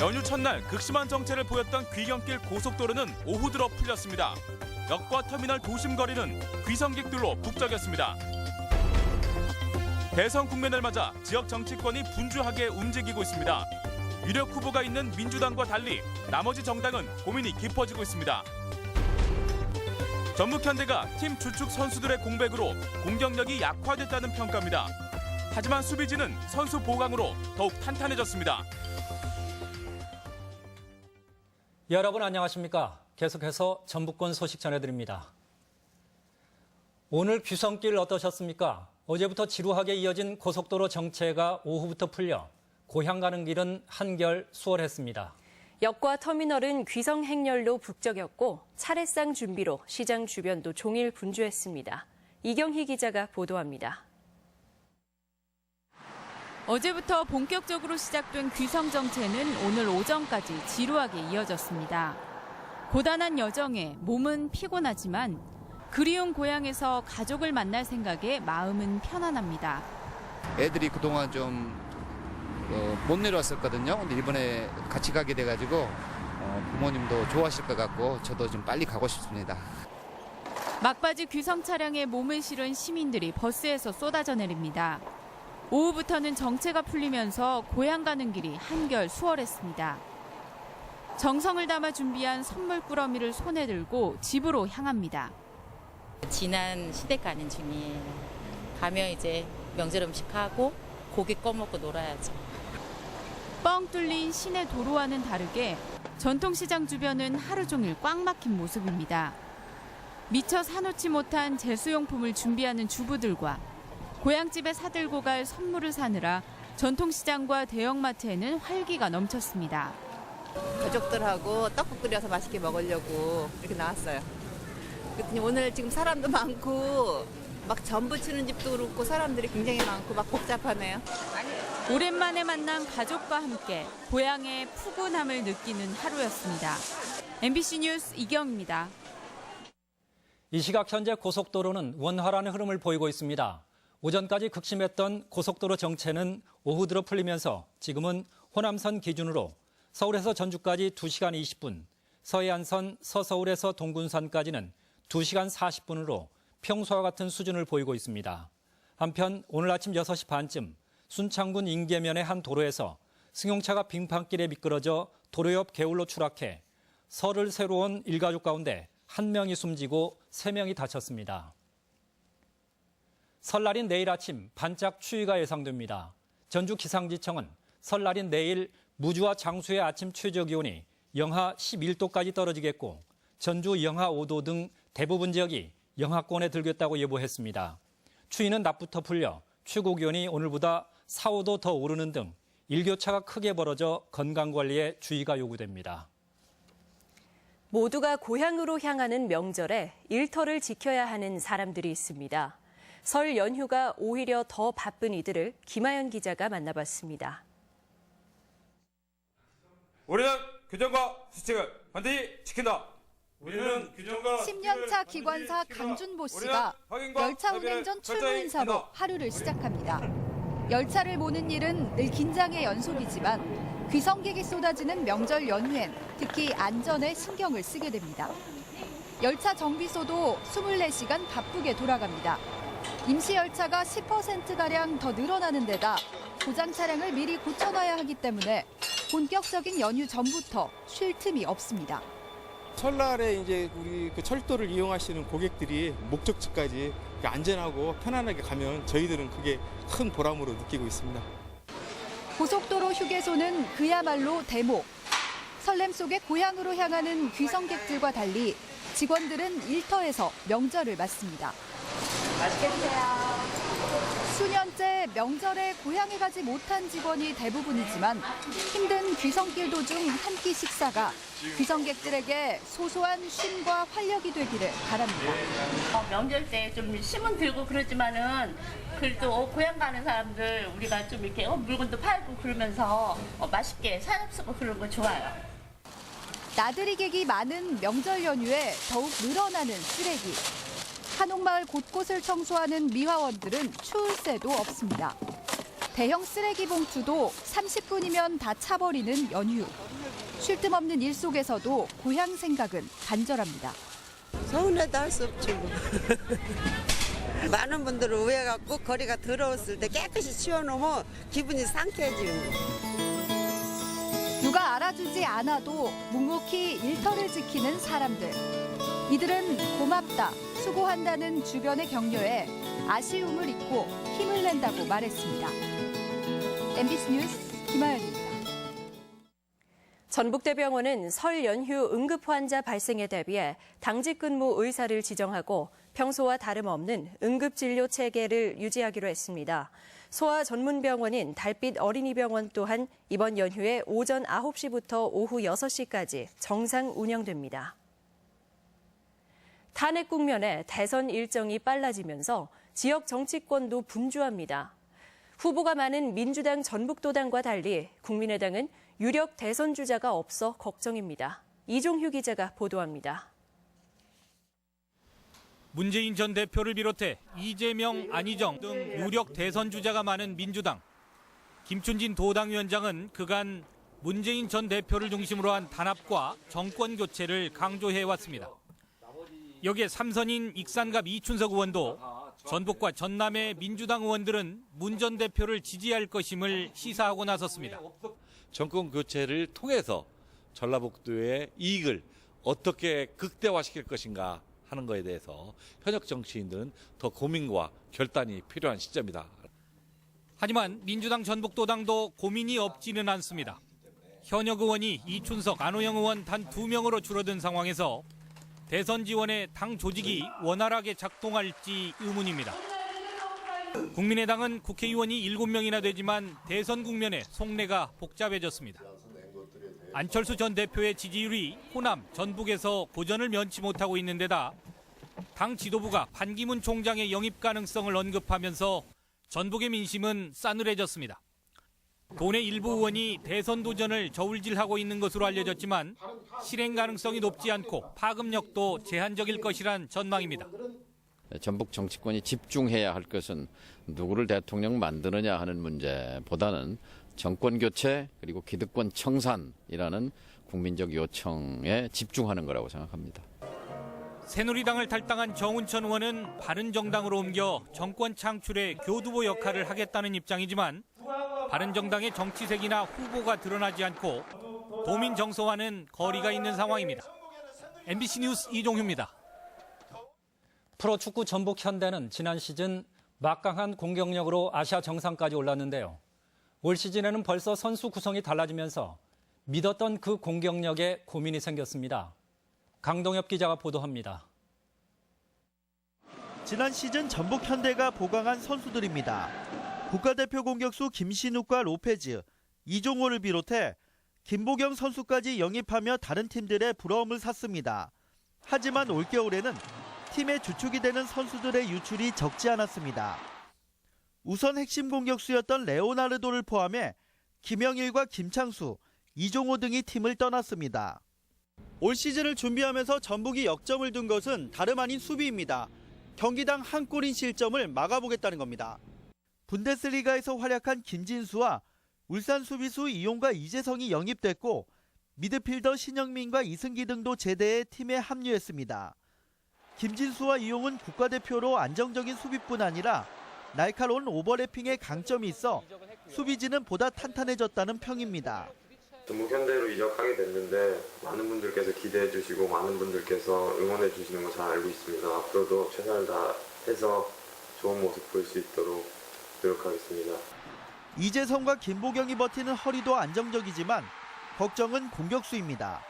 연휴 첫날 극심한 정체를 보였던 귀경길 고속도로는 오후 들어 풀렸습니다. 역과 터미널 도심 거리는 귀성객들로 북적였습니다. 대선 국면을 맞아 지역 정치권이 분주하게 움직이고 있습니다. 유력 후보가 있는 민주당과 달리 나머지 정당은 고민이 깊어지고 있습니다. 전북현대가 팀 주축 선수들의 공백으로 공격력이 약화됐다는 평가입니다. 하지만 수비진은 선수 보강으로 더욱 탄탄해졌습니다. 여러분 안녕하십니까? 계속해서 전북권 소식 전해드립니다. 오늘 귀성길 어떠셨습니까? 어제부터 지루하게 이어진 고속도로 정체가 오후부터 풀려 고향 가는 길은 한결 수월했습니다. 역과 터미널은 귀성 행렬로 북적였고 차례상 준비로 시장 주변도 종일 분주했습니다. 이경희 기자가 보도합니다. 어제부터 본격적으로 시작된 귀성 정체는 오늘 오전까지 지루하게 이어졌습니다. 고단한 여정에 몸은 피곤하지만 그리운 고향에서 가족을 만날 생각에 마음은 편안합니다. 애들이 그동안 좀 못 내려왔었거든요. 근데 이번에 같이 가게 돼가지고 부모님도 좋아하실 것 같고 저도 좀 빨리 가고 싶습니다. 막바지 귀성 차량에 몸을 실은 시민들이 버스에서 쏟아져 내립니다. 오후부터는 정체가 풀리면서 고향 가는 길이 한결 수월했습니다. 정성을 담아 준비한 선물 꾸러미를 손에 들고 집으로 향합니다. 지난 시댁 가는 중이에요. 가면 이제 명절 음식하고 고기 꺼먹고 놀아야죠. 뻥 뚫린 시내 도로와는 다르게 전통시장 주변은 하루 종일 꽉 막힌 모습입니다. 미처 사놓지 못한 제수용품을 준비하는 주부들과 고향집에 사들고 갈 선물을 사느라 전통시장과 대형마트에는 활기가 넘쳤습니다. 가족들하고 떡국 끓여서 맛있게 먹으려고 이렇게 나왔어요. 그랬더니 오늘 지금 사람도 많고 막 전부 치는 집도 그렇고 사람들이 굉장히 많고 막 복잡하네요. 오랜만에 만난 가족과 함께 고향의 푸근함을 느끼는 하루였습니다. MBC 뉴스 이경입니다. 이 시각 현재 고속도로는 원활한 흐름을 보이고 있습니다. 오전까지 극심했던 고속도로 정체는 오후 들어 풀리면서 지금은 호남선 기준으로 서울에서 전주까지 2시간 20분, 서해안선 서서울에서 동군선까지는 2시간 40분으로 평소와 같은 수준을 보이고 있습니다. 한편 오늘 아침 6시 반쯤 순창군 인계면의 한 도로에서 승용차가 빙판길에 미끄러져 도로 옆 개울로 추락해 설을 새로 온 일가족 가운데 1명이 숨지고 3명이 다쳤습니다. 설날인 내일 아침 반짝 추위가 예상됩니다. 전주기상지청은 설날인 내일 무주와 장수의 아침 최저기온이 영하 11도까지 떨어지겠고 전주 영하 5도 등 대부분 지역이 영하권에 들겠다고 예보했습니다. 추위는 낮부터 풀려 최고기온이 오늘보다 4, 5도 더 오르는 등 일교차가 크게 벌어져 건강관리에 주의가 요구됩니다. 모두가 고향으로 향하는 명절에 일터를 지켜야 하는 사람들이 있습니다. 설 연휴가 오히려 더 바쁜 이들을 김하연 기자가 만나봤습니다. 우리는 규정과 수칙을 반드시 지킨다. 우리는 규정과 10년차 기관사 강준보 씨가 열차 운행 전 출무 인사로 하루를 시작합니다. 열차를 모는 일은 늘 긴장의 연속이지만 귀성객이 쏟아지는 명절 연휴엔 특히 안전에 신경을 쓰게 됩니다. 열차 정비소도 24시간 바쁘게 돌아갑니다. 임시 열차가 10%가량 더 늘어나는 데다 고장 차량을 미리 고쳐놔야 하기 때문에 본격적인 연휴 전부터 쉴 틈이 없습니다. 설날에 이제 우리 그 철도를 이용하시는 고객들이 목적지까지 안전하고 편안하게 가면 저희들은 그게 큰 보람으로 느끼고 있습니다. 고속도로 휴게소는 그야말로 대목. 설렘 속에 고향으로 향하는 귀성객들과 달리 직원들은 일터에서 명절을 맞습니다. 맛있게 드세요. 수년째 명절에 고향에 가지 못한 직원이 대부분이지만 힘든 귀성길 도중 한 끼 식사가 귀성객들에게 소소한 쉼과 활력이 되기를 바랍니다. 명절 때 좀 힘은 들고 그러지만은 그래도 고향 가는 사람들 우리가 좀 이렇게 물건도 팔고 그러면서 맛있게 사잡수고 그런 거 좋아요. 나들이 객이 많은 명절 연휴에 더욱 늘어나는 쓰레기. 한옥마을 곳곳을 청소하는 미화원들은 추울 새도 없습니다. 대형 쓰레기 봉투도 30분이면 다 차버리는 연휴. 쉴 틈 없는 일 속에서도 고향 생각은 간절합니다. 서운해도 할 수 없지 뭐. 많은 분들을 우회갖고 거리가 더러웠을 때 깨끗이 치워놓으면 기분이 상쾌해지는 거예요. 누가 알아주지 않아도 묵묵히 일터를 지키는 사람들. 이들은 고맙다, 수고한다는 주변의 격려에 아쉬움을 잊고 힘을 낸다고 말했습니다. MBC 뉴스 김아연입니다. 전북대병원은 설 연휴 응급 환자 발생에 대비해 당직 근무 의사를 지정하고 평소와 다름없는 응급진료 체계를 유지하기로 했습니다. 소아 전문병원인 달빛 어린이병원 또한 이번 연휴에 오전 9시부터 오후 6시까지 정상 운영됩니다. 탄핵 국면에 대선 일정이 빨라지면서 지역 정치권도 분주합니다. 후보가 많은 민주당 전북도당과 달리 국민의당은 유력 대선 주자가 없어 걱정입니다. 이종휴 기자가 보도합니다. 문재인 전 대표를 비롯해 이재명, 안희정 등 유력 대선 주자가 많은 민주당. 김춘진 도당위원장은 그간 문재인 전 대표를 중심으로 한 단합과 정권 교체를 강조해왔습니다. 여기에 삼선인 익산갑 이춘석 의원도 전북과 전남의 민주당 의원들은 문 전 대표를 지지할 것임을 시사하고 나섰습니다. 정권 교체를 통해서 전라북도의 이익을 어떻게 극대화시킬 것인가 하는 것에 대해서 현역 정치인들은 더 고민과 결단이 필요한 시점이다. 하지만 민주당 전북도당도 고민이 없지는 않습니다. 현역 의원이 이춘석, 안호영 의원 단 2명으로 줄어든 상황에서 대선 지원에 당 조직이 원활하게 작동할지 의문입니다. 국민의당은 국회의원이 7명이나 되지만 대선 국면에 속내가 복잡해졌습니다. 안철수 전 대표의 지지율이 호남, 전북에서 고전을 면치 못하고 있는 데다 당 지도부가 반기문 총장의 영입 가능성을 언급하면서 전북의 민심은 싸늘해졌습니다. 도내 일부 의원이 대선 도전을 저울질하고 있는 것으로 알려졌지만 실행 가능성이 높지 않고 파급력도 제한적일 것이란 전망입니다. 전북 정치권이 집중해야 할 것은 누구를 대통령 만드느냐 하는 문제보다는 정권 교체 그리고 기득권 청산이라는 국민적 요청에 집중하는 거라고 생각합니다. 새누리당을 탈당한 정운천 의원은 바른정당으로 옮겨 정권 창출에 교두보 역할을 하겠다는 입장이지만 바른정당의 정치색이나 후보가 드러나지 않고 도민 정서와는 거리가 있는 상황입니다. MBC 뉴스 이종휴입니다. 프로축구 전북 현대는 지난 시즌 막강한 공격력으로 아시아 정상까지 올랐는데요. 올 시즌에는 벌써 선수 구성이 달라지면서 믿었던 그 공격력에 고민이 생겼습니다. 강동엽 기자가 보도합니다. 지난 시즌 전북 현대가 보강한 선수들입니다. 국가대표 공격수 김신욱과 로페즈, 이종호를 비롯해 김보경 선수까지 영입하며 다른 팀들의 부러움을 샀습니다. 하지만 올겨울에는 팀의 주축이 되는 선수들의 유출이 적지 않았습니다. 우선 핵심 공격수였던 레오나르도를 포함해 김영일과 김창수, 이종호 등이 팀을 떠났습니다. 올 시즌을 준비하면서 전북이 역점을 둔 것은 다름 아닌 수비입니다. 경기당 한 골인 실점을 막아보겠다는 겁니다. 분데스리가에서 활약한 김진수와 울산 수비수 이용과 이재성이 영입됐고 미드필더 신영민과 이승기 등도 제대해 팀에 합류했습니다. 김진수와 이용은 국가대표로 안정적인 수비뿐 아니라 날카로운 오버래핑에 강점이 있어 수비진은 보다 탄탄해졌다는 평입니다. 전북 현대로 이적하게 됐는데 많은 분들께서 기대해 주시고 많은 분들께서 응원해 주시는 거 잘 알고 있습니다. 앞으로도 최선을 다해서 좋은 모습 보일 수 있도록 노력하겠습니다. 이재성과 김보경이 버티는 허리도 안정적이지만 걱정은 공격수입니다.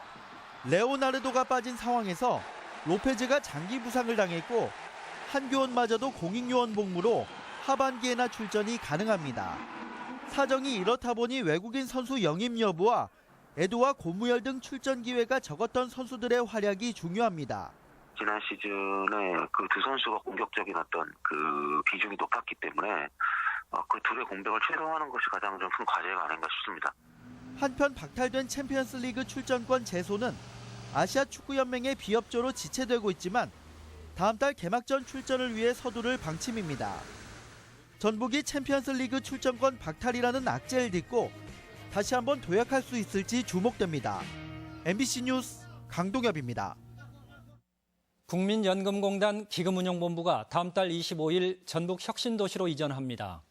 레오나르도가 빠진 상황에서 로페즈가 장기 부상을 당했고 한교원마저도 공익요원 복무로 하반기에나 출전이 가능합니다. 사정이 이렇다 보니 외국인 선수 영입 여부와 에드와 고무열 등 출전 기회가 적었던 선수들의 활약이 중요합니다. 지난 시즌에 그 두 선수가 공격적인 어떤 그 비중이 높았기 때문에 그 둘의 공백을 최소화하는 것이 가장 좀 큰 과제가 아닌가 싶습니다. 한편 박탈된 챔피언스리그 출전권 제소는 아시아 축구연맹의 비협조로 지체되고 있지만 다음 달 개막전 출전을 위해 서두를 방침입니다. 전북이 챔피언스 리그 출전권 박탈이라는 악재를 딛고 다시 한번 도약할 수 있을지 주목됩니다. MBC 뉴스 강동엽입니다. 국민연금공단 기금운용본부가 다음 달 25일 전북 혁신도시로 이전합니다.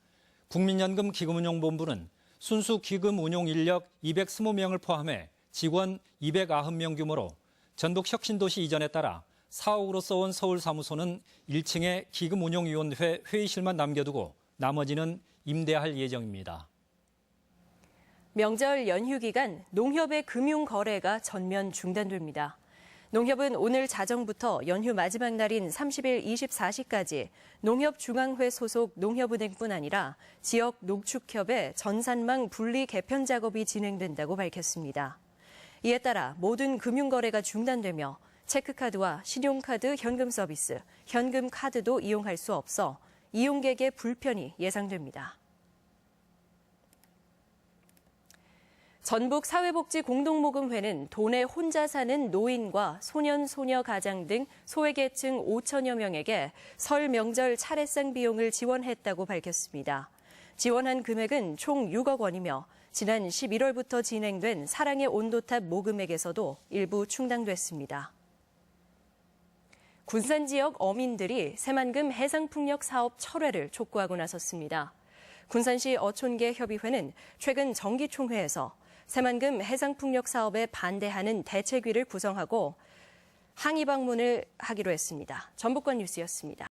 국민연금 기금운용본부는 순수 기금 운용 인력 220명을 포함해 직원 290명 규모로 전북 혁신도시 이전에 따라 사옥으로서 온 서울 사무소는 1층에 기금운용위원회 회의실만 남겨두고 나머지는 임대할 예정입니다. 명절 연휴 기간 농협의 금융 거래가 전면 중단됩니다. 농협은 오늘 자정부터 연휴 마지막 날인 30일 24시까지 농협중앙회 소속 농협은행뿐 아니라 지역 농축협의 전산망 분리 개편 작업이 진행된다고 밝혔습니다. 이에 따라 모든 금융거래가 중단되며 체크카드와 신용카드 현금 서비스, 현금카드도 이용할 수 없어 이용객의 불편이 예상됩니다. 전북 사회복지공동모금회는 도내 혼자 사는 노인과 소년, 소녀 가장 등 소외계층 5천여 명에게 설 명절 차례상 비용을 지원했다고 밝혔습니다. 지원한 금액은 총 6억 원이며 지난 11월부터 진행된 사랑의 온도탑 모금액에서도 일부 충당됐습니다. 군산 지역 어민들이 새만금 해상풍력 사업 철회를 촉구하고 나섰습니다. 군산시 어촌계 협의회는 최근 정기총회에서 새만금 해상풍력 사업에 반대하는 대책위를 구성하고 항의 방문을 하기로 했습니다. 전북권 뉴스였습니다.